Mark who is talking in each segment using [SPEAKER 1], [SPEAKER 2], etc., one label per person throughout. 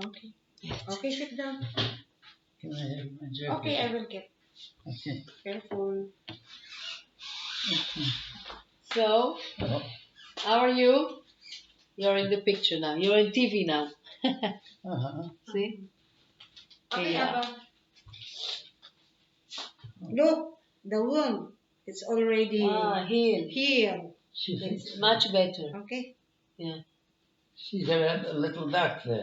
[SPEAKER 1] Okay. Okay, sit down.
[SPEAKER 2] Can I have my jacket?
[SPEAKER 1] Okay, I will get.
[SPEAKER 2] Okay.
[SPEAKER 1] Careful.
[SPEAKER 2] Okay.
[SPEAKER 1] So,
[SPEAKER 2] Oh,
[SPEAKER 1] how are you? You're in the picture now. You're in TV now.
[SPEAKER 2] uh-huh.
[SPEAKER 1] See?
[SPEAKER 3] Okay,
[SPEAKER 1] Yeah.
[SPEAKER 3] Abba. Look, the wound. It's already
[SPEAKER 1] Healed.
[SPEAKER 3] healed.
[SPEAKER 2] She
[SPEAKER 1] It's
[SPEAKER 2] thinks
[SPEAKER 1] much better.
[SPEAKER 3] Okay.
[SPEAKER 1] Yeah.
[SPEAKER 2] she's a little duck then.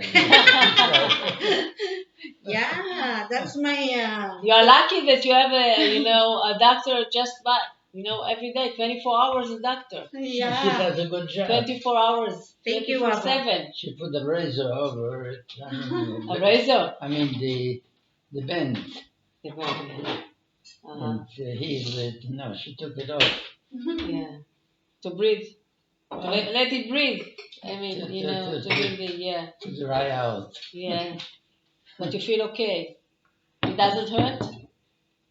[SPEAKER 3] Yeah, that's my.
[SPEAKER 1] You are lucky that you have a doctor just by, every day, 24 hours a doctor.
[SPEAKER 2] She
[SPEAKER 3] Yeah.
[SPEAKER 2] does a good job.
[SPEAKER 1] 24 hours.
[SPEAKER 3] Thank you,
[SPEAKER 1] 24/7.
[SPEAKER 2] She put the razor over it.
[SPEAKER 1] A razor.
[SPEAKER 2] I mean the bend.
[SPEAKER 1] Uh-huh.
[SPEAKER 2] And healed it. No, she took it off.
[SPEAKER 1] Yeah. To breathe.
[SPEAKER 2] Well,
[SPEAKER 1] Let it breathe. I mean,
[SPEAKER 2] to
[SPEAKER 1] to breathe it, yeah.
[SPEAKER 2] dry out.
[SPEAKER 1] Yeah. But you feel okay. It doesn't hurt?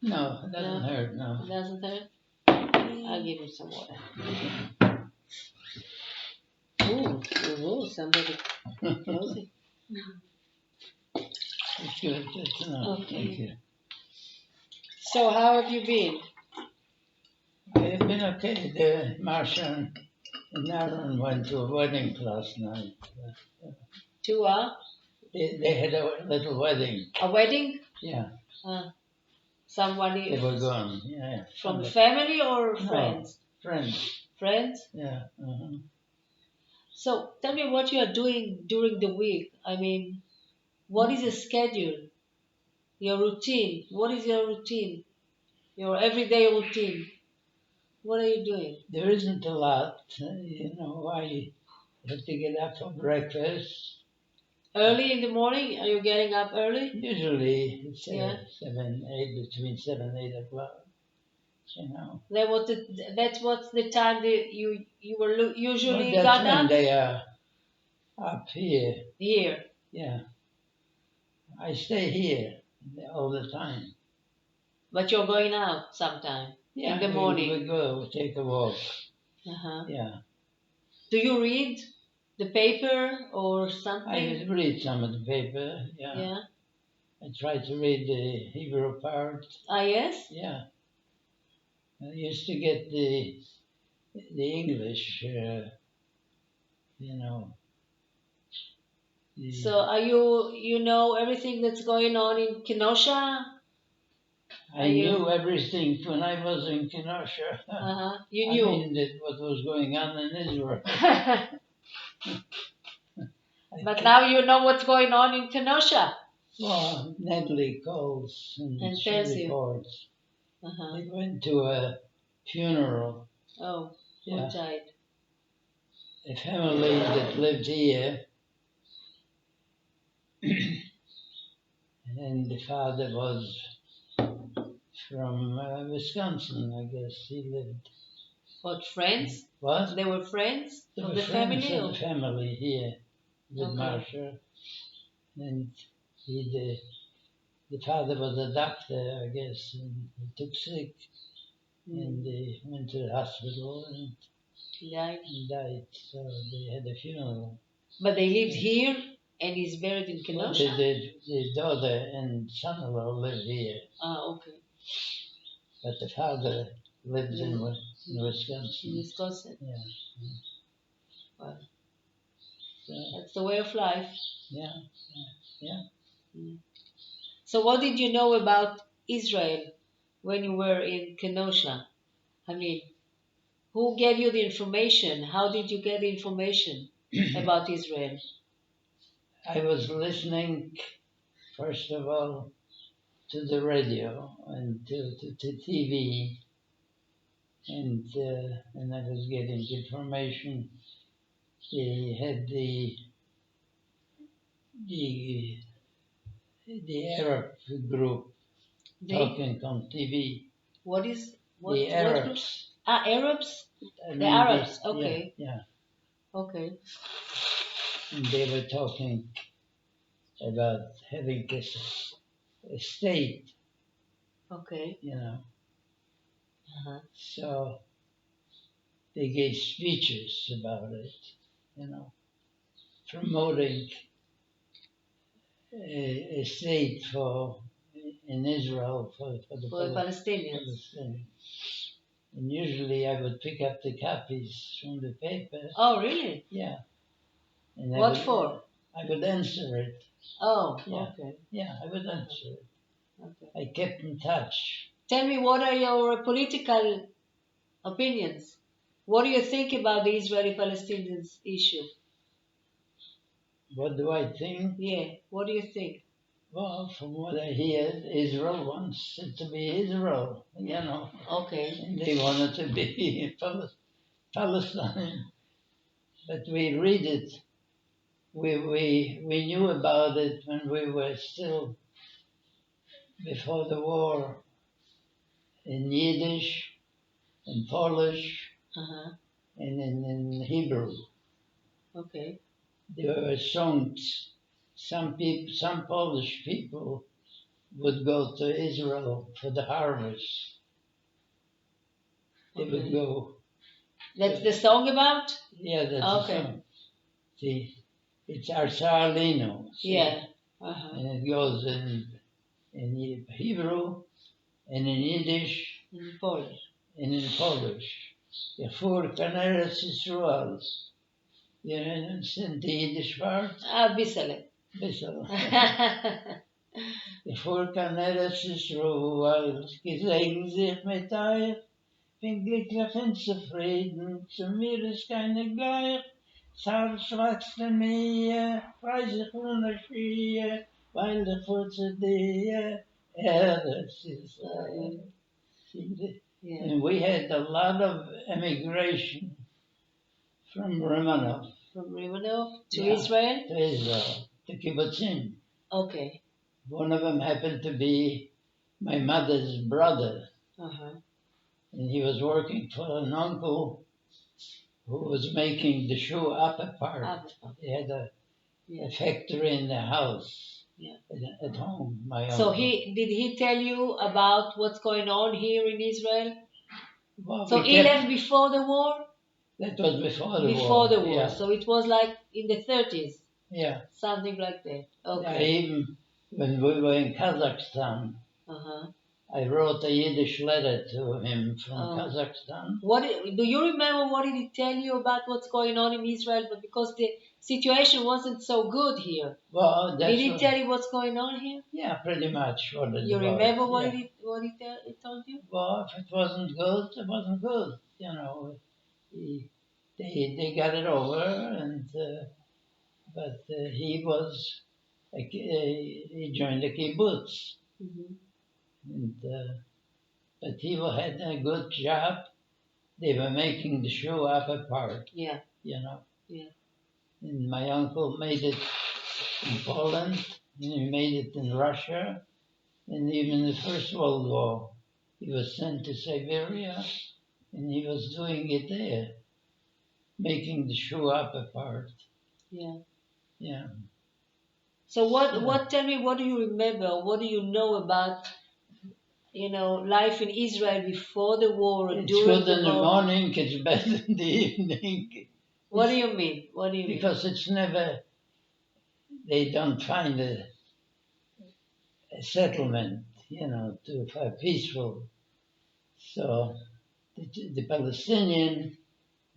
[SPEAKER 2] No, it doesn't hurt,
[SPEAKER 1] It
[SPEAKER 2] no.
[SPEAKER 1] doesn't hurt? I'll give you some water. Ooh, somebody closing.
[SPEAKER 2] It's good. It's enough.
[SPEAKER 1] Okay.
[SPEAKER 2] Thank you.
[SPEAKER 1] So how have you been?
[SPEAKER 2] I've been okay. Marsha and Aaron went to a wedding last night.
[SPEAKER 1] To
[SPEAKER 2] They had a little wedding.
[SPEAKER 1] a wedding?
[SPEAKER 2] Yeah,
[SPEAKER 1] Somebody
[SPEAKER 2] they were gone. Yeah.
[SPEAKER 1] from the
[SPEAKER 2] Somebody.
[SPEAKER 1] family or
[SPEAKER 2] No.
[SPEAKER 1] friends?
[SPEAKER 2] Friends.
[SPEAKER 1] Friends?
[SPEAKER 2] Yeah. Uh-huh.
[SPEAKER 1] So tell me what you are doing during the week. I mean, what is your schedule? Your routine? What is your routine? Your everyday routine? What are you doing?
[SPEAKER 2] There isn't a lot. I have to get up for breakfast.
[SPEAKER 1] Early in the morning? Are you getting up early?
[SPEAKER 2] Usually it's
[SPEAKER 1] Yeah.
[SPEAKER 2] 7, 8, between 7 and 8 o'clock.
[SPEAKER 1] That's what's the time that you were usually
[SPEAKER 2] Well,
[SPEAKER 1] got
[SPEAKER 2] that's when
[SPEAKER 1] up?
[SPEAKER 2] they are up here.
[SPEAKER 1] Here.
[SPEAKER 2] Yeah. I stay here all the time.
[SPEAKER 1] But you're going out sometime
[SPEAKER 2] Yeah,
[SPEAKER 1] in the morning.
[SPEAKER 2] we go, we take a walk.
[SPEAKER 1] Uh-huh.
[SPEAKER 2] Yeah.
[SPEAKER 1] Do you read the paper or
[SPEAKER 2] I
[SPEAKER 1] something?
[SPEAKER 2] read some of the paper. Yeah.
[SPEAKER 1] Yeah.
[SPEAKER 2] I try to read the Hebrew part.
[SPEAKER 1] Yes?
[SPEAKER 2] Yeah. I used to get the English,
[SPEAKER 1] So are you know everything that's going on in Kenosha?
[SPEAKER 2] I knew everything when I was in Kenosha.
[SPEAKER 1] Uh-huh. You
[SPEAKER 2] I
[SPEAKER 1] knew.
[SPEAKER 2] mean what was going on in Israel.
[SPEAKER 1] But now you know what's going on in Kenosha.
[SPEAKER 2] Well, Nedley calls and she
[SPEAKER 1] tells you.
[SPEAKER 2] reports.
[SPEAKER 1] Uh-huh.
[SPEAKER 2] They went to a funeral.
[SPEAKER 1] Oh, who
[SPEAKER 2] Yeah.
[SPEAKER 1] died?
[SPEAKER 2] A family that lived here, and the father was from Wisconsin, I guess. He lived.
[SPEAKER 1] What, friends?
[SPEAKER 2] What?
[SPEAKER 1] They were friends
[SPEAKER 2] They
[SPEAKER 1] of
[SPEAKER 2] were
[SPEAKER 1] the
[SPEAKER 2] friends
[SPEAKER 1] family?
[SPEAKER 2] of
[SPEAKER 1] Or?
[SPEAKER 2] the family here with
[SPEAKER 1] Okay.
[SPEAKER 2] Marsha. And the father was a doctor, I guess, and he took sick. And they went to the hospital and
[SPEAKER 1] He died.
[SPEAKER 2] So they had a funeral.
[SPEAKER 1] But they lived here and he's buried in
[SPEAKER 2] Well,
[SPEAKER 1] Kenosha?
[SPEAKER 2] the daughter and son-in-law live here,
[SPEAKER 1] Okay.
[SPEAKER 2] but the father lives in
[SPEAKER 1] In
[SPEAKER 2] Wisconsin.
[SPEAKER 1] Wisconsin.
[SPEAKER 2] Yeah.
[SPEAKER 1] Wow.
[SPEAKER 2] So,
[SPEAKER 1] That's the way of life.
[SPEAKER 2] yeah.
[SPEAKER 1] So what did you know about Israel when you were in Kenosha? I mean, who gave you the information? How did you get the information about Israel?
[SPEAKER 2] I was listening, first of all, to the radio and to TV, and I was getting information. They had the Arab group talking on TV.
[SPEAKER 1] What is what?
[SPEAKER 2] The
[SPEAKER 1] What group?
[SPEAKER 2] Arabs.
[SPEAKER 1] Arabs.
[SPEAKER 2] I
[SPEAKER 1] The
[SPEAKER 2] mean,
[SPEAKER 1] Arabs. Okay.
[SPEAKER 2] Yeah.
[SPEAKER 1] Okay.
[SPEAKER 2] And they were talking about having a state,
[SPEAKER 1] Okay. Uh-huh.
[SPEAKER 2] So they gave speeches about it, promoting a state for in Israel for the
[SPEAKER 1] For the Palestinians.
[SPEAKER 2] Palestinians. And usually I would pick up the copies from the paper.
[SPEAKER 1] Oh, really?
[SPEAKER 2] Yeah. And
[SPEAKER 1] What for?
[SPEAKER 2] I would answer it.
[SPEAKER 1] Oh,
[SPEAKER 2] Yeah.
[SPEAKER 1] okay.
[SPEAKER 2] Yeah, I would answer it.
[SPEAKER 1] Okay.
[SPEAKER 2] I kept in touch.
[SPEAKER 1] Tell me, what are your political opinions? What do you think about the Israeli-Palestinians issue?
[SPEAKER 2] What do I think?
[SPEAKER 1] Yeah, what do you think?
[SPEAKER 2] Well, from what I hear, Israel wants it to be Israel,
[SPEAKER 1] Okay.
[SPEAKER 2] and they want it to be Palestine. But we read it. We knew about it when we were still before the war in Yiddish, in Polish,
[SPEAKER 1] Uh-huh.
[SPEAKER 2] and in Hebrew.
[SPEAKER 1] Okay.
[SPEAKER 2] There were songs. Some Polish people would go to Israel for the harvest. They would
[SPEAKER 1] Okay.
[SPEAKER 2] go.
[SPEAKER 1] That's the song about?
[SPEAKER 2] Yeah, that's
[SPEAKER 1] Okay.
[SPEAKER 2] the song. See, it's Arsalino.
[SPEAKER 1] Yeah. Uh-huh.
[SPEAKER 2] And it goes in Hebrew and in Yiddish
[SPEAKER 1] In Polish.
[SPEAKER 2] and in Polish. Yafur Kaneres Yisrael. You understand the Yiddish part?
[SPEAKER 1] Bissele.
[SPEAKER 2] Bissel. Yafur Kaneres Yisrael. Gesegen sich mit euch. Bin glücklich und zufrieden. Zu mir ist keine gleich. Zar schwarze Meer. Weiß ich von der Schie. Weil der Furze dir. Eretz Israel.
[SPEAKER 1] Yeah.
[SPEAKER 2] And we had a lot of emigration from Romanov
[SPEAKER 1] From Romanov to
[SPEAKER 2] Yeah.
[SPEAKER 1] Israel?
[SPEAKER 2] to Israel, to kibbutzim.
[SPEAKER 1] Okay.
[SPEAKER 2] One of them happened to be my mother's brother,
[SPEAKER 1] Uh-huh.
[SPEAKER 2] and he was working for an uncle who was making the shoe upper part. He had a factory in the house.
[SPEAKER 1] Yeah.
[SPEAKER 2] At home, my
[SPEAKER 1] So
[SPEAKER 2] uncle.
[SPEAKER 1] did he tell you about what's going on here in Israel?
[SPEAKER 2] Well,
[SPEAKER 1] So
[SPEAKER 2] we
[SPEAKER 1] he
[SPEAKER 2] kept-
[SPEAKER 1] left before the war?
[SPEAKER 2] That was before the war.
[SPEAKER 1] Before the war.
[SPEAKER 2] Yeah.
[SPEAKER 1] So it was like in the 30s,
[SPEAKER 2] Yeah.
[SPEAKER 1] something like that.
[SPEAKER 2] I
[SPEAKER 1] Okay.
[SPEAKER 2] even when we were in Kazakhstan,
[SPEAKER 1] Uh-huh.
[SPEAKER 2] I wrote a Yiddish letter to him from
[SPEAKER 1] Oh.
[SPEAKER 2] Kazakhstan.
[SPEAKER 1] Do you remember what did he tell you about what's going on in Israel? But because the situation wasn't so good here,
[SPEAKER 2] Well, that's
[SPEAKER 1] did he
[SPEAKER 2] what-
[SPEAKER 1] tell you what's going on here?
[SPEAKER 2] Yeah, pretty much what it
[SPEAKER 1] You
[SPEAKER 2] was.
[SPEAKER 1] remember what
[SPEAKER 2] Yeah.
[SPEAKER 1] he told you?
[SPEAKER 2] Well, if it wasn't good, it wasn't good. They got it over, and but he joined the kibbutz,
[SPEAKER 1] Mm-hmm.
[SPEAKER 2] and but he had a good job. They were making the shoe upper part.
[SPEAKER 1] Yeah.
[SPEAKER 2] Yeah. And my uncle made it in Poland, and he made it in Russia, and even in the First World War. He was sent to Siberia, and he was doing it there, making the shoe upper part.
[SPEAKER 1] Yeah.
[SPEAKER 2] Yeah.
[SPEAKER 1] So tell me, what do you remember? What do you know about, life in Israel before the war and
[SPEAKER 2] It's
[SPEAKER 1] during
[SPEAKER 2] good
[SPEAKER 1] the
[SPEAKER 2] in the
[SPEAKER 1] war?
[SPEAKER 2] morning, it's bad in the evening.
[SPEAKER 1] What do you mean? What do you mean?
[SPEAKER 2] Because it's never, they don't find a settlement, for peaceful. So the Palestinians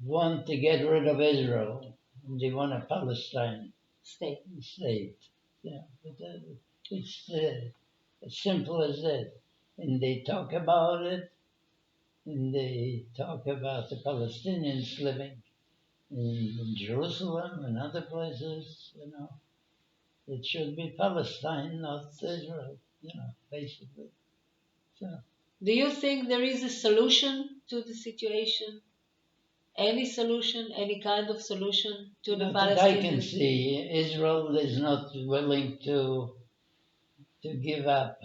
[SPEAKER 2] want to get rid of Israel, and they want a Palestine
[SPEAKER 1] State.
[SPEAKER 2] state. Yeah, but it's as simple as that. And they talk about it, and they talk about the Palestinians living in Jerusalem and other places. It should be Palestine, not Israel. Basically. So.
[SPEAKER 1] Do you think there is a solution to the situation? Any solution, any kind of solution to the
[SPEAKER 2] Not that I can
[SPEAKER 1] Palestinians?
[SPEAKER 2] see, Israel is not willing to give up,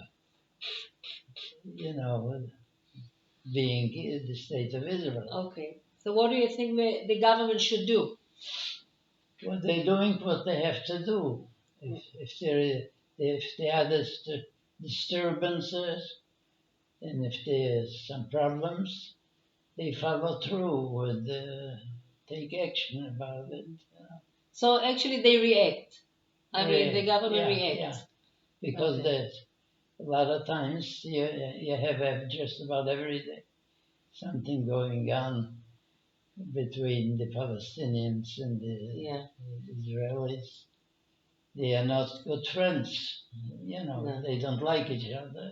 [SPEAKER 2] being the state of Israel.
[SPEAKER 1] Okay. So what do you think the government should do?
[SPEAKER 2] Well, they're doing what they have to do. If there are disturbances, and if there's some problems, they follow through take action about it.
[SPEAKER 1] So actually they react. I mean, the government
[SPEAKER 2] Yeah,
[SPEAKER 1] reacts.
[SPEAKER 2] because
[SPEAKER 1] Okay.
[SPEAKER 2] there's a lot of times you have just about every day something going on between the Palestinians and the
[SPEAKER 1] Yeah.
[SPEAKER 2] Israelis. They are not good friends.
[SPEAKER 1] No.
[SPEAKER 2] They don't like each other.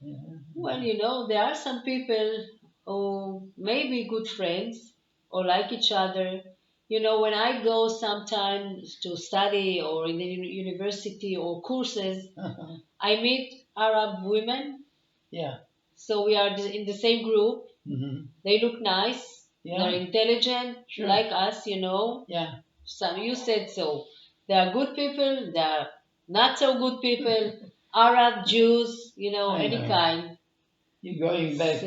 [SPEAKER 2] Yeah.
[SPEAKER 1] Well, there are some people who may be good friends or like each other. When I go sometimes to study or in the university or courses, I meet Arab women.
[SPEAKER 2] Yeah.
[SPEAKER 1] So we are in the same group.
[SPEAKER 2] Hmm.
[SPEAKER 1] They look nice.
[SPEAKER 2] Yeah.
[SPEAKER 1] They're intelligent,
[SPEAKER 2] Sure.
[SPEAKER 1] like us,
[SPEAKER 2] Yeah.
[SPEAKER 1] Some you said so. They are good people. They are not so good people. Arab, Jews,
[SPEAKER 2] I
[SPEAKER 1] any
[SPEAKER 2] know.
[SPEAKER 1] kind.
[SPEAKER 2] You're going back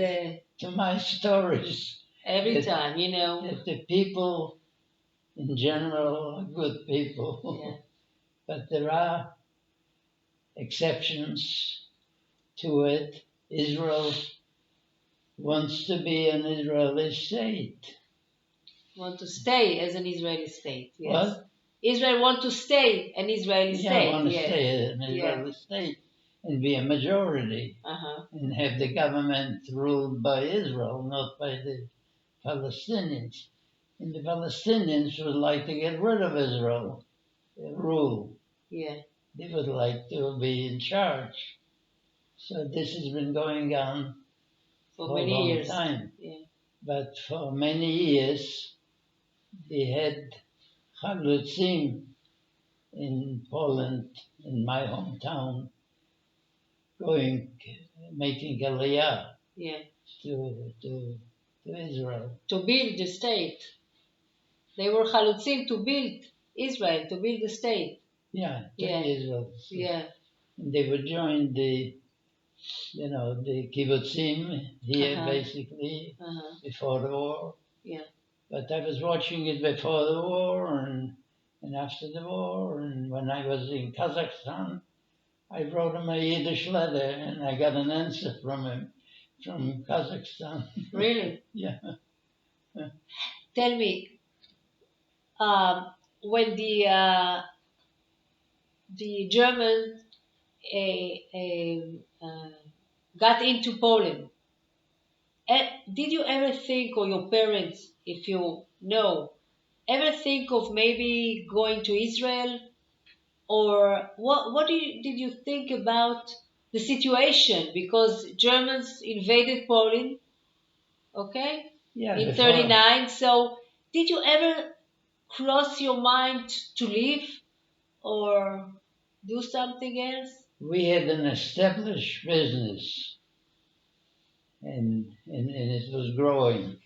[SPEAKER 2] to my stories.
[SPEAKER 1] Every
[SPEAKER 2] that,
[SPEAKER 1] time,
[SPEAKER 2] that the people in general are good people.
[SPEAKER 1] Yeah.
[SPEAKER 2] But there are exceptions to it. Israel wants to be an Israeli state.
[SPEAKER 1] Want to stay as an Israeli state. Yes.
[SPEAKER 2] What?
[SPEAKER 1] Israel want to stay an Israeli
[SPEAKER 2] Yeah,
[SPEAKER 1] state.
[SPEAKER 2] want to
[SPEAKER 1] Yes.
[SPEAKER 2] stay an Israeli state and be a majority
[SPEAKER 1] Uh-huh.
[SPEAKER 2] and have the government ruled by Israel, not by the Palestinians. And the Palestinians would like to get rid of Israel rule.
[SPEAKER 1] Yeah.
[SPEAKER 2] They would like to be in charge. So this has been going on
[SPEAKER 1] For
[SPEAKER 2] for a
[SPEAKER 1] many
[SPEAKER 2] long
[SPEAKER 1] years.
[SPEAKER 2] time.
[SPEAKER 1] Yeah.
[SPEAKER 2] But for many years, they had Chalutzim in Poland, in my hometown, making Aliyah
[SPEAKER 1] Yeah.
[SPEAKER 2] to Israel.
[SPEAKER 1] To build the state. They were chalutzim to build Israel, to build the state.
[SPEAKER 2] Yeah, to
[SPEAKER 1] Yeah.
[SPEAKER 2] Israel.
[SPEAKER 1] Yeah.
[SPEAKER 2] And they would join the kibbutzim here,
[SPEAKER 1] Uh-huh.
[SPEAKER 2] basically,
[SPEAKER 1] Uh-huh.
[SPEAKER 2] before the war.
[SPEAKER 1] Yeah.
[SPEAKER 2] But I was watching it before the war and after the war. And when I was in Kazakhstan, I wrote him a Yiddish letter and I got an answer from him from Kazakhstan.
[SPEAKER 1] Really?
[SPEAKER 2] Yeah.
[SPEAKER 1] Tell me, when the Germans got into Poland, did you ever think, or your parents, if you know, ever think of maybe going to Israel? Or what did you think about the situation? Because Germans invaded Poland, okay,
[SPEAKER 2] Yeah,
[SPEAKER 1] in
[SPEAKER 2] before
[SPEAKER 1] 39. So did you ever cross your mind to leave or do something else?
[SPEAKER 2] we had an established business and it was growing.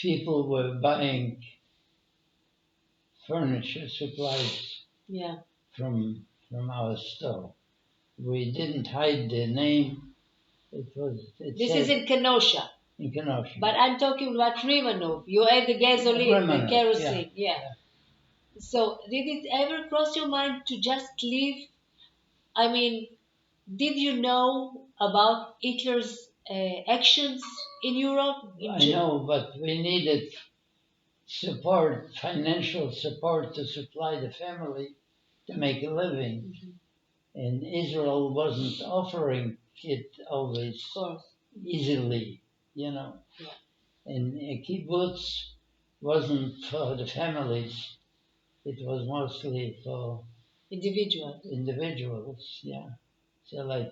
[SPEAKER 2] People were buying furniture supplies
[SPEAKER 1] Yeah.
[SPEAKER 2] from our store. We didn't hide the name.
[SPEAKER 1] This is in Kenosha.
[SPEAKER 2] in Kenosha.
[SPEAKER 1] But I'm talking about Rimanov. You had the gasoline, the
[SPEAKER 2] Rimanov,
[SPEAKER 1] kerosene. Yeah. So did it ever cross your mind to just leave? I mean, did you know about Hitler's actions in Europe?
[SPEAKER 2] I know, but we needed support, financial support to supply the family to make a living.
[SPEAKER 1] Mhm.
[SPEAKER 2] And Israel wasn't offering it always
[SPEAKER 1] Of course.
[SPEAKER 2] easily,
[SPEAKER 1] Yeah.
[SPEAKER 2] And a kibbutz wasn't for the families. It was mostly for
[SPEAKER 1] Individual.
[SPEAKER 2] individuals, yeah. So like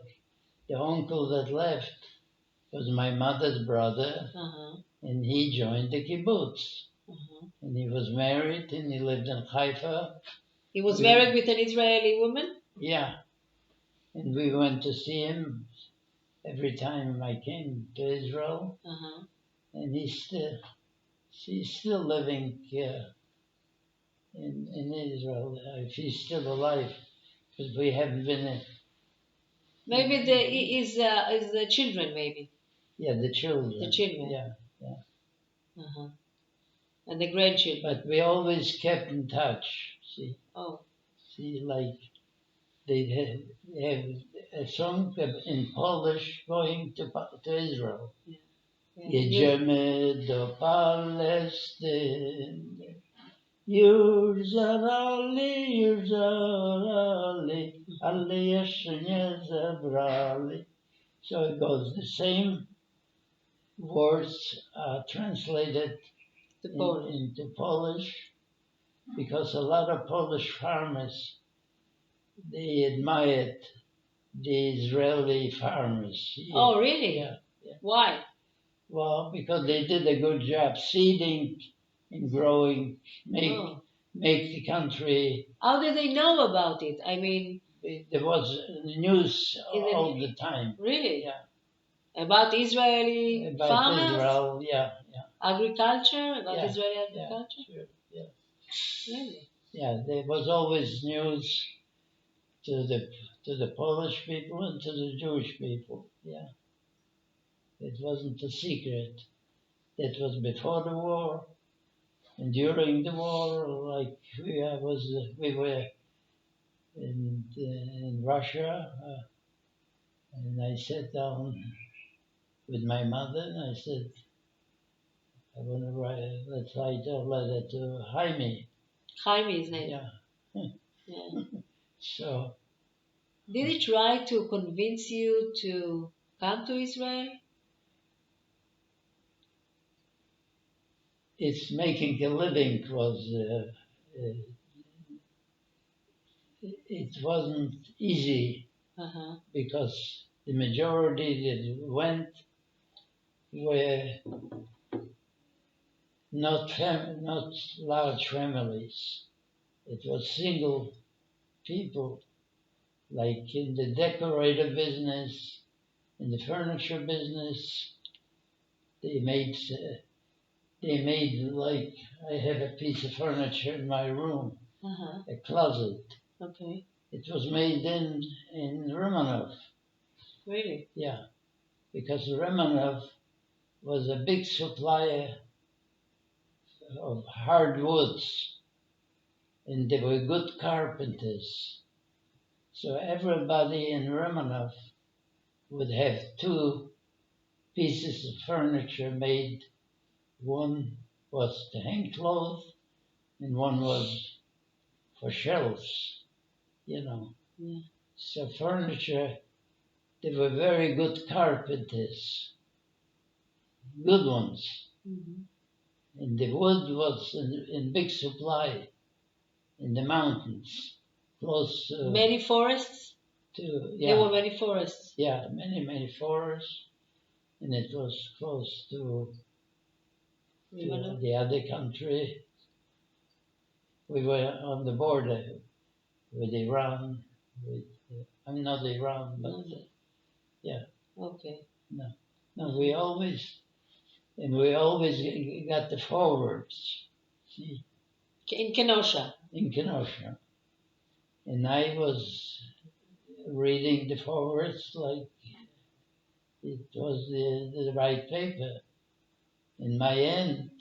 [SPEAKER 2] the uncle that left was my mother's brother,
[SPEAKER 1] Uh-huh.
[SPEAKER 2] and he joined the kibbutz.
[SPEAKER 1] Uh-huh.
[SPEAKER 2] And he was married, and he lived in Haifa.
[SPEAKER 1] He was married with an Israeli woman?
[SPEAKER 2] Yeah, and we went to see him every time I came to Israel.
[SPEAKER 1] Uh-huh.
[SPEAKER 2] And she's still living here in Israel. If he's still alive, because we haven't been.
[SPEAKER 1] Maybe is the children, maybe.
[SPEAKER 2] Yeah, the children.
[SPEAKER 1] The children.
[SPEAKER 2] Yeah.
[SPEAKER 1] Uh-huh. And the grandchildren.
[SPEAKER 2] But we always kept in touch. See,
[SPEAKER 1] Oh.
[SPEAKER 2] like they have a song in Polish going to Israel.
[SPEAKER 1] Yeah.
[SPEAKER 2] Jedziemy do Palestyn. Yurzarali, ale jeszcze nie zabrali. So it goes, the same words are translated
[SPEAKER 1] The Polish.
[SPEAKER 2] into Polish because a lot of Polish farmers, they admired the Israeli farmers.
[SPEAKER 1] Oh, really?
[SPEAKER 2] Yeah.
[SPEAKER 1] Why?
[SPEAKER 2] Well, because they did a good job seeding and growing,
[SPEAKER 1] Oh.
[SPEAKER 2] make the country.
[SPEAKER 1] How did they know about it? I mean,
[SPEAKER 2] There was news
[SPEAKER 1] In the-
[SPEAKER 2] all the time.
[SPEAKER 1] really?
[SPEAKER 2] Yeah.
[SPEAKER 1] About Israeli
[SPEAKER 2] About
[SPEAKER 1] farmers?
[SPEAKER 2] Israel, yeah,
[SPEAKER 1] Agriculture? About
[SPEAKER 2] Yeah,
[SPEAKER 1] Israeli
[SPEAKER 2] yeah,
[SPEAKER 1] agriculture?
[SPEAKER 2] sure, yeah.
[SPEAKER 1] Really?
[SPEAKER 2] Yeah, there was always news to the Polish people and to the Jewish people. Yeah, it wasn't a secret. That was before the war and during the war. Like we were in Russia, and I sat down with my mother and I said, I want to write. Let's write a letter to Jaime.
[SPEAKER 1] Jaime is name.
[SPEAKER 2] Yeah.
[SPEAKER 1] Yeah.
[SPEAKER 2] So
[SPEAKER 1] Did he try to convince you to come to Israel?
[SPEAKER 2] it's making a living was it wasn't easy
[SPEAKER 1] Uh-huh.
[SPEAKER 2] because the majority that went were not large families. It was single people, like in the decorator business, in the furniture business. They made like I have a piece of furniture in my room,
[SPEAKER 1] Uh-huh.
[SPEAKER 2] a closet.
[SPEAKER 1] Okay.
[SPEAKER 2] It was made in Romanov.
[SPEAKER 1] Really?
[SPEAKER 2] Yeah, because Romanov was a big supplier of hardwoods, and they were good carpenters. So everybody in Romanov would have two pieces of furniture made. One was to hang clothes, and one was for shelves, you know.
[SPEAKER 1] Yeah.
[SPEAKER 2] So furniture, they were very good carpenters, good ones.
[SPEAKER 1] Mm-hmm.
[SPEAKER 2] And the wood was in big supply in the mountains, close
[SPEAKER 1] Many forests?
[SPEAKER 2] to
[SPEAKER 1] There were many forests.
[SPEAKER 2] many forests, and it was close to
[SPEAKER 1] Lebanon?
[SPEAKER 2] the other country. We were on the border with Iran. I'm not Iran, but
[SPEAKER 1] No.
[SPEAKER 2] yeah.
[SPEAKER 1] Okay.
[SPEAKER 2] No, we always got the forwards. See,
[SPEAKER 1] In Kenosha.
[SPEAKER 2] in Kenosha, and I was reading the forwards like it was the right paper. And my aunt,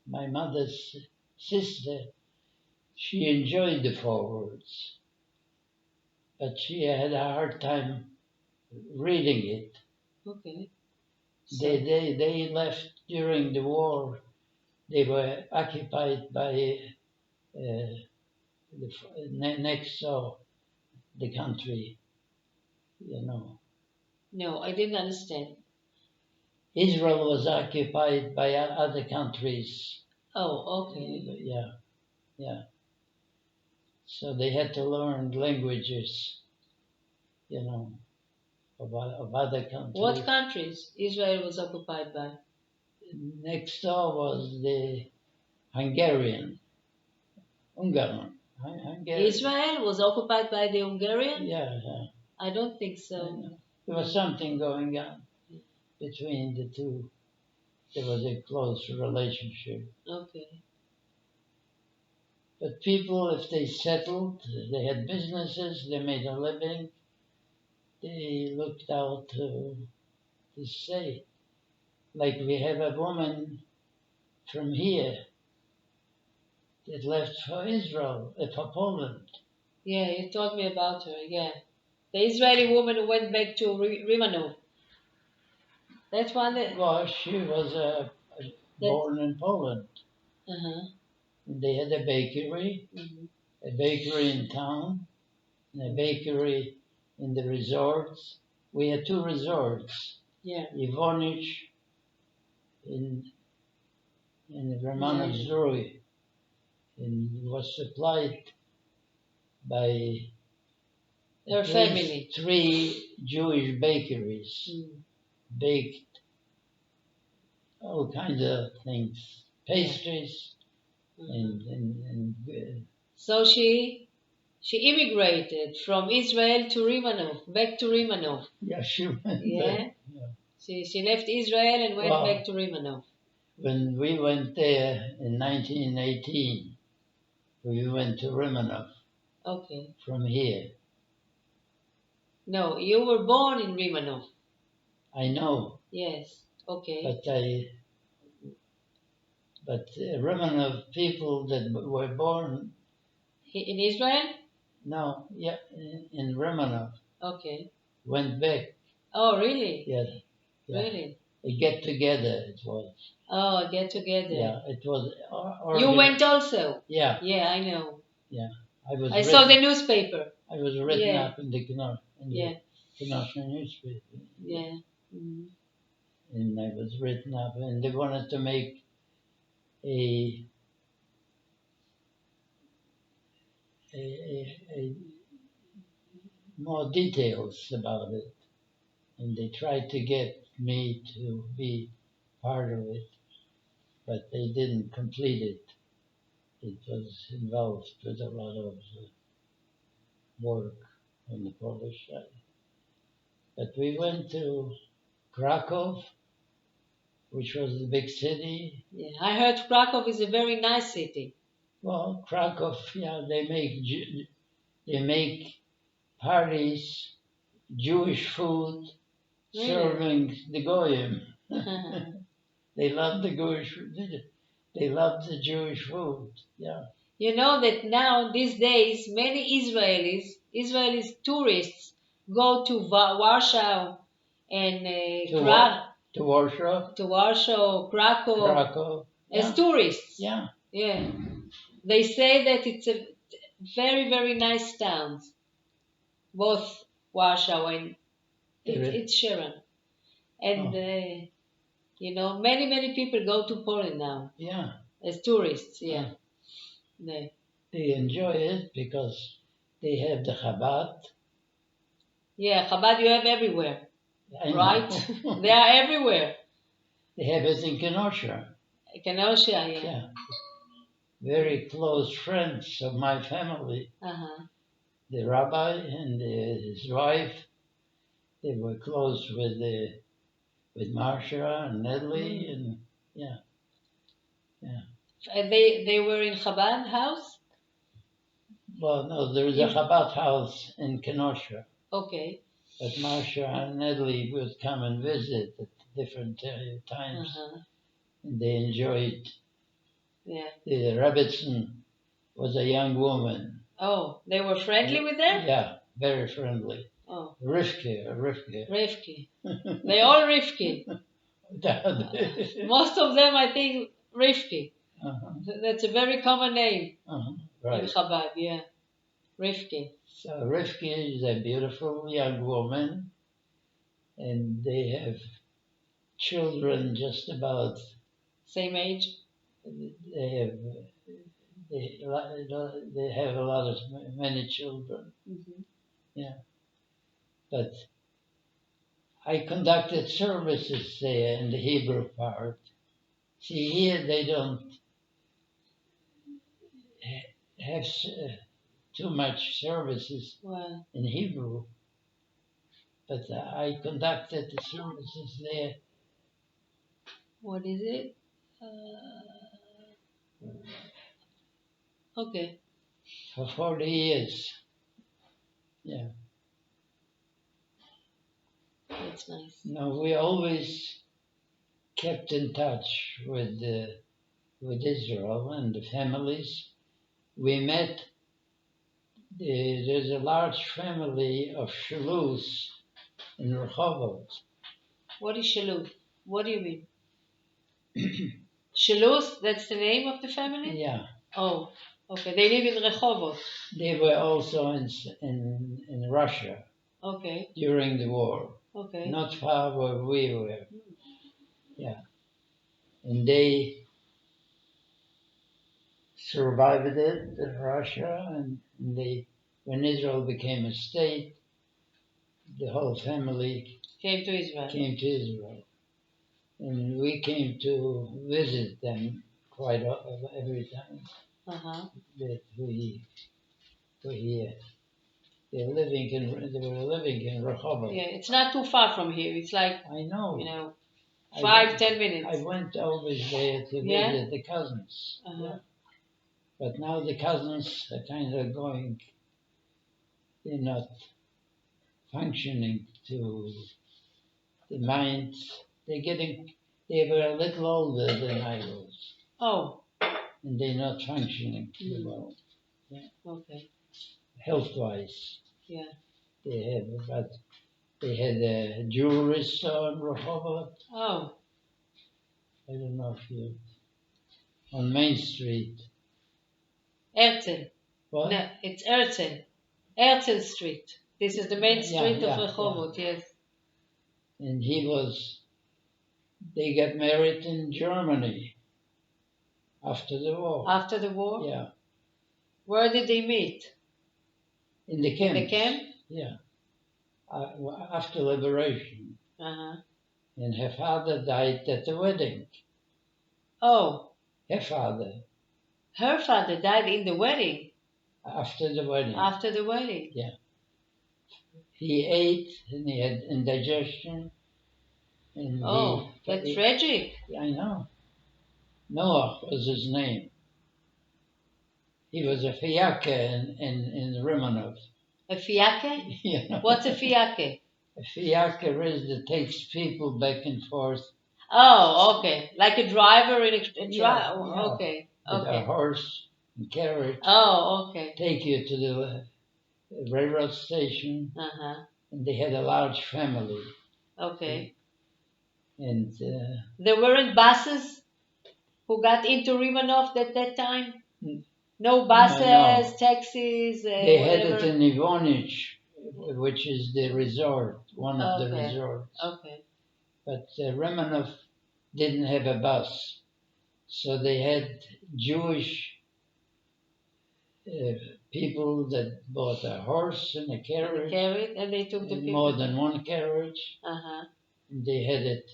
[SPEAKER 2] my mother's sister, she enjoyed the forwards, but she had a hard time reading it.
[SPEAKER 1] Okay.
[SPEAKER 2] They left during the war. They were occupied by next to the country, you know.
[SPEAKER 1] No, I didn't understand.
[SPEAKER 2] Israel was occupied by other countries.
[SPEAKER 1] Oh, okay.
[SPEAKER 2] Yeah. So they had to learn languages, you know, of other countries.
[SPEAKER 1] What countries Israel was occupied by?
[SPEAKER 2] Next door was the Hungarian. Hungarian.
[SPEAKER 1] Israel was occupied by the Hungarian?
[SPEAKER 2] Yeah.
[SPEAKER 1] I don't think so.
[SPEAKER 2] There was something going on between the two. There was a close relationship.
[SPEAKER 1] Okay.
[SPEAKER 2] But people, if they settled, they had businesses, they made a living, they looked out to stay. Like we have a woman from here that left for Israel, for Poland.
[SPEAKER 1] Yeah, you told me about her, yeah. The Israeli woman who went back to Rimanov. That one?
[SPEAKER 2] Well, she was born in Poland.
[SPEAKER 1] Uh-huh.
[SPEAKER 2] They had a bakery in town, and a bakery in the resorts. We had two resorts,
[SPEAKER 1] Yeah.
[SPEAKER 2] Ivonich in Romanov
[SPEAKER 1] Yeah.
[SPEAKER 2] Zdroy, and was supplied by
[SPEAKER 1] Her
[SPEAKER 2] at least
[SPEAKER 1] family.
[SPEAKER 2] 3 Jewish bakeries, baked all kinds of things, pastries, and
[SPEAKER 1] So she immigrated from Israel to Rimanov, back to Rimanov.
[SPEAKER 2] yeah, she went there.
[SPEAKER 1] Yeah.
[SPEAKER 2] Yeah.
[SPEAKER 1] She left Israel and went
[SPEAKER 2] Well,
[SPEAKER 1] back to Rimanov.
[SPEAKER 2] when we went there in 1918, we went to Romanov
[SPEAKER 1] Okay.
[SPEAKER 2] from here.
[SPEAKER 1] No, you were born in Rimanov.
[SPEAKER 2] I know,
[SPEAKER 1] Yes. Okay.
[SPEAKER 2] but Romanov people that were born
[SPEAKER 1] In Israel?
[SPEAKER 2] now, yeah, in Romanov
[SPEAKER 1] Okay.
[SPEAKER 2] went back.
[SPEAKER 1] Oh, really?
[SPEAKER 2] Yeah, yeah.
[SPEAKER 1] Really?
[SPEAKER 2] A get together it was.
[SPEAKER 1] Oh, get together.
[SPEAKER 2] Yeah, it was.
[SPEAKER 1] You went also?
[SPEAKER 2] Yeah,
[SPEAKER 1] Yeah, I know.
[SPEAKER 2] yeah.
[SPEAKER 1] I saw the newspaper.
[SPEAKER 2] I was written
[SPEAKER 1] Yeah.
[SPEAKER 2] up in the
[SPEAKER 1] Yeah.
[SPEAKER 2] Kenosha newspaper.
[SPEAKER 1] Yeah. Mhm.
[SPEAKER 2] And I was written up, and they wanted to make a a more details about it, and they tried to get me to be part of it, but they didn't complete it. It was involved with a lot of work on the Polish side. But we went to Krakow, which was the big city.
[SPEAKER 1] Yeah. I heard Krakow is a very nice city.
[SPEAKER 2] Well, Krakow, yeah, they make parties, Jewish food,
[SPEAKER 1] Really?
[SPEAKER 2] serving the goyim. They love the they love the Jewish food. Yeah.
[SPEAKER 1] You know that now, these days, many Israelis tourists go to Warsaw and
[SPEAKER 2] To Warsaw,
[SPEAKER 1] Krakow
[SPEAKER 2] Krakow.
[SPEAKER 1] as
[SPEAKER 2] Yeah.
[SPEAKER 1] tourists.
[SPEAKER 2] Yeah.
[SPEAKER 1] Yeah. They say that it's a very, very nice towns, both Warsaw and it's Sharon. And, you know, many, many people go to Poland now
[SPEAKER 2] Yeah.
[SPEAKER 1] as tourists. Yeah. They,
[SPEAKER 2] They enjoy it because they have the Chabad.
[SPEAKER 1] yeah, Chabad you have everywhere,
[SPEAKER 2] I
[SPEAKER 1] right?
[SPEAKER 2] know.
[SPEAKER 1] They are everywhere.
[SPEAKER 2] They have it in Kenosha.
[SPEAKER 1] Kenosha, yeah.
[SPEAKER 2] Yeah. Very close friends of my family.
[SPEAKER 1] Uh-huh.
[SPEAKER 2] The rabbi and his wife, they were close with Marsha and Nedley, and yeah.
[SPEAKER 1] And they were in Chabad house?
[SPEAKER 2] Well, no, there is a Chabad house in Kenosha,
[SPEAKER 1] Okay.
[SPEAKER 2] but Marsha and Nedley would come and visit at different times,
[SPEAKER 1] Uh-huh.
[SPEAKER 2] and they enjoyed.
[SPEAKER 1] Yeah.
[SPEAKER 2] The Rebbitzin was a young woman.
[SPEAKER 1] Oh, they were friendly with them?
[SPEAKER 2] Yeah, very friendly.
[SPEAKER 1] Oh.
[SPEAKER 2] Rivke.
[SPEAKER 1] Rivki. They all Rivki. Most of them, I think, Rivki.
[SPEAKER 2] Uh-huh.
[SPEAKER 1] That's a very common name
[SPEAKER 2] Right.
[SPEAKER 1] in Chabad, yeah. Rivki.
[SPEAKER 2] So Rivke is a beautiful young woman, and they have children just about.
[SPEAKER 1] Same age?
[SPEAKER 2] They have a lot of many children.
[SPEAKER 1] Mm-hmm.
[SPEAKER 2] Yeah, but I conducted services there in the Hebrew part. See, here they don't have too much services in Hebrew, but I conducted the services there.
[SPEAKER 1] What is it? Okay.
[SPEAKER 2] For 40 years. Yeah.
[SPEAKER 1] That's nice.
[SPEAKER 2] No, we always kept in touch with Israel and the families. We met. There's a large family of Shalus in Rehovot.
[SPEAKER 1] What is Shalus? What do you mean? Shalus, that's the name of the family?
[SPEAKER 2] Yeah.
[SPEAKER 1] Oh, okay. They live in Rehovot.
[SPEAKER 2] They were also in Russia
[SPEAKER 1] Okay,
[SPEAKER 2] during the war,
[SPEAKER 1] okay.
[SPEAKER 2] not far where we were. Yeah, and they survived it in Russia, and they, when Israel became a state, the whole family
[SPEAKER 1] Came to Israel.
[SPEAKER 2] came to Israel, and we came to visit them quite every time
[SPEAKER 1] Uh-huh.
[SPEAKER 2] that we they were living in Rehovot.
[SPEAKER 1] Yeah, it's not too far from here. It's like,
[SPEAKER 2] I know.
[SPEAKER 1] you know,
[SPEAKER 2] I
[SPEAKER 1] 5-10
[SPEAKER 2] I
[SPEAKER 1] minutes.
[SPEAKER 2] went over there to
[SPEAKER 1] Yeah?
[SPEAKER 2] visit the cousins.
[SPEAKER 1] Uh-huh.
[SPEAKER 2] Yeah. But now the cousins are kind of going, they're not functioning to the mind. They're getting, they were a little older than I was,
[SPEAKER 1] Oh,
[SPEAKER 2] and they're not functioning too well,
[SPEAKER 1] okay.
[SPEAKER 2] health wise.
[SPEAKER 1] Yeah.
[SPEAKER 2] They had a jewelry store in Rehovot.
[SPEAKER 1] Oh,
[SPEAKER 2] I don't know if you, on Main Street.
[SPEAKER 1] Herzl.
[SPEAKER 2] What?
[SPEAKER 1] No, it's Herzl. Herzl Street. This is the main
[SPEAKER 2] Yeah,
[SPEAKER 1] street of
[SPEAKER 2] yeah,
[SPEAKER 1] Rehovot, yes.
[SPEAKER 2] And they got married in Germany after the war.
[SPEAKER 1] After the war?
[SPEAKER 2] Yeah,
[SPEAKER 1] Where did they meet?
[SPEAKER 2] in the
[SPEAKER 1] In
[SPEAKER 2] camps.
[SPEAKER 1] the camp?
[SPEAKER 2] Yeah, after liberation.
[SPEAKER 1] Uh-huh.
[SPEAKER 2] And her father died at the wedding.
[SPEAKER 1] Oh,
[SPEAKER 2] Her father,
[SPEAKER 1] her father died in the wedding.
[SPEAKER 2] after the wedding.
[SPEAKER 1] After the wedding.
[SPEAKER 2] Yeah. He ate and he had indigestion. And
[SPEAKER 1] Oh, that's tragic.
[SPEAKER 2] I know. Noah was his name. He was a fiaker in Romanov.
[SPEAKER 1] A fiake?
[SPEAKER 2] You know?
[SPEAKER 1] What's a fiake?
[SPEAKER 2] A fiaker is that takes people back and forth.
[SPEAKER 1] Oh, okay. Like a driver in a
[SPEAKER 2] Yeah,
[SPEAKER 1] Okay,
[SPEAKER 2] with a
[SPEAKER 1] okay.
[SPEAKER 2] horse and carriage.
[SPEAKER 1] Oh, okay.
[SPEAKER 2] Take you to the railroad station.
[SPEAKER 1] Uh-huh.
[SPEAKER 2] And they had a large family.
[SPEAKER 1] Okay.
[SPEAKER 2] And
[SPEAKER 1] There weren't buses who got into Rimanov at that time? No buses,
[SPEAKER 2] no.
[SPEAKER 1] taxis,
[SPEAKER 2] They had
[SPEAKER 1] whatever?
[SPEAKER 2] it in Ivonich, which is the resort, one of the
[SPEAKER 1] Okay.
[SPEAKER 2] resorts.
[SPEAKER 1] Okay.
[SPEAKER 2] But Romanov didn't have a bus. So they had Jewish people that bought a horse and a carriage,
[SPEAKER 1] Carried, and they took the
[SPEAKER 2] and
[SPEAKER 1] people.
[SPEAKER 2] more than one carriage.
[SPEAKER 1] Uh-huh.
[SPEAKER 2] And they had it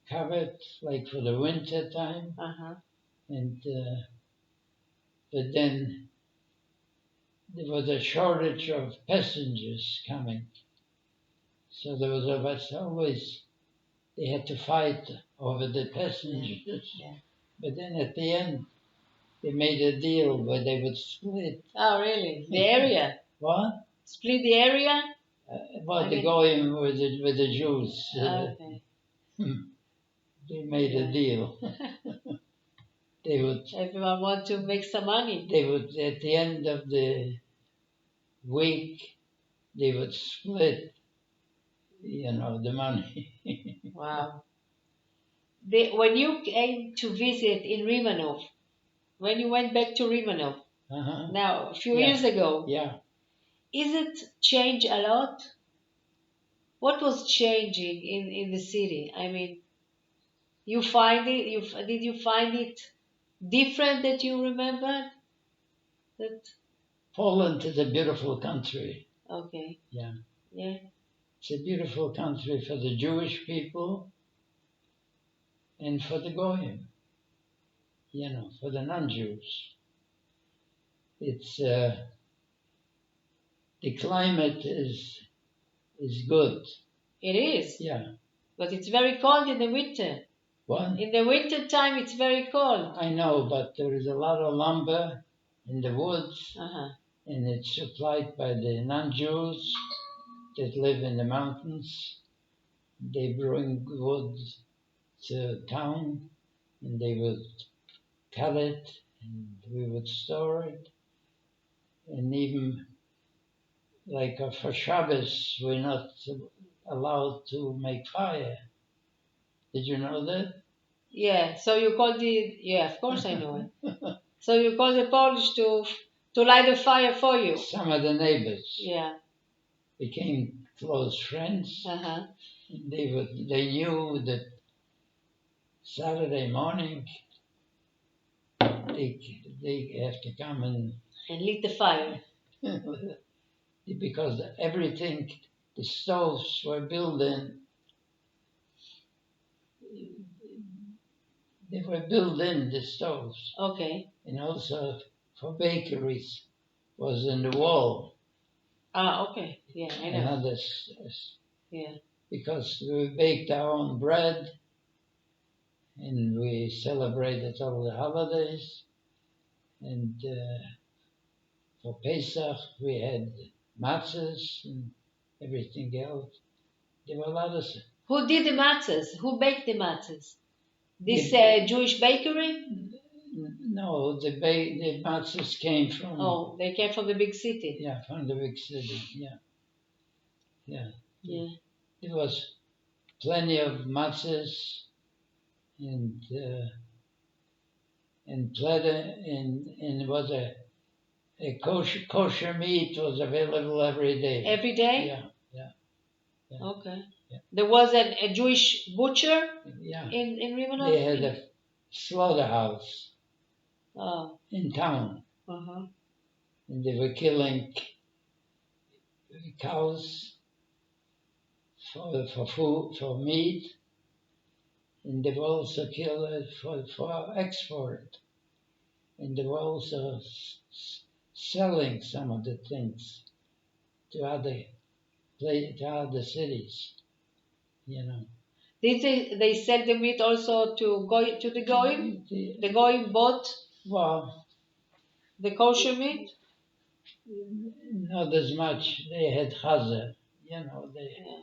[SPEAKER 2] covered, like for the winter time.
[SPEAKER 1] Uh-huh.
[SPEAKER 2] And but then there was a shortage of passengers coming. So there was always, they had to fight over the passengers.
[SPEAKER 1] Yeah.
[SPEAKER 2] But then at the end, they made a deal where they would split.
[SPEAKER 1] Oh, really? The area?
[SPEAKER 2] What?
[SPEAKER 1] Split the area?
[SPEAKER 2] The going with the Jews.
[SPEAKER 1] Okay.
[SPEAKER 2] They made a deal. They would.
[SPEAKER 1] Everyone want to make some money.
[SPEAKER 2] They would at the end of the week. They would split. The money.
[SPEAKER 1] Wow. When you came to visit in Rimanov, when you went back to Rimanov, now a few years ago, is it changed a lot? What was changing in the city? I mean, you find it. Did you find it different that you remembered?
[SPEAKER 2] Poland is a beautiful country.
[SPEAKER 1] Okay.
[SPEAKER 2] Yeah.
[SPEAKER 1] Yeah.
[SPEAKER 2] It's a beautiful country for the Jewish people and for the Goyim. For the non-Jews. It's the climate is good.
[SPEAKER 1] It is.
[SPEAKER 2] Yeah.
[SPEAKER 1] But it's very cold in the winter.
[SPEAKER 2] What?
[SPEAKER 1] In the winter time, it's very cold.
[SPEAKER 2] I know, but there is a lot of lumber in the woods, and it's supplied by the non-Jews that live in the mountains. They bring wood to town, and they would cut it, and we would store it. And even like for Shabbos, we're not allowed to make fire. Did you know that?
[SPEAKER 1] Yeah, so you called it, yeah, of course I know it. So you call the Polish to light a fire for you.
[SPEAKER 2] Some of the neighbors
[SPEAKER 1] Yeah.
[SPEAKER 2] became close friends.
[SPEAKER 1] Uh-huh.
[SPEAKER 2] They knew that Saturday morning they have to come
[SPEAKER 1] And lit the fire.
[SPEAKER 2] and because everything, the stoves were built in. They were built in the stoves,
[SPEAKER 1] Okay.
[SPEAKER 2] and also for bakeries was in the wall.
[SPEAKER 1] Ah, okay. Yeah, I know.
[SPEAKER 2] Another
[SPEAKER 1] Yeah.
[SPEAKER 2] because we baked our own bread, and we celebrated all the holidays. And for Pesach we had matzahs and everything else. There were a lot of
[SPEAKER 1] Who did the matzahs? Who baked the matzahs? This Jewish bakery?
[SPEAKER 2] no, the matzahs came from
[SPEAKER 1] Oh, they came from the big city.
[SPEAKER 2] yeah, from the big city. Yeah.
[SPEAKER 1] Yeah.
[SPEAKER 2] There was plenty of matzahs and and it was a kosher meat was available every day.
[SPEAKER 1] Every day?
[SPEAKER 2] Yeah.
[SPEAKER 1] Okay.
[SPEAKER 2] Yeah.
[SPEAKER 1] There was a Jewish butcher
[SPEAKER 2] Yeah.
[SPEAKER 1] in Rimanov?
[SPEAKER 2] They had a slaughterhouse
[SPEAKER 1] Oh.
[SPEAKER 2] in town,
[SPEAKER 1] Uh-huh.
[SPEAKER 2] and they were killing cows for food, for meat, and they were also killed for export, and they were also selling some of the things to other cities, you know.
[SPEAKER 1] Did they sell the meat also to the goyim? The goyim bought
[SPEAKER 2] Well,
[SPEAKER 1] the kosher meat?
[SPEAKER 2] not as much. They had chazer, you know.
[SPEAKER 1] Yeah.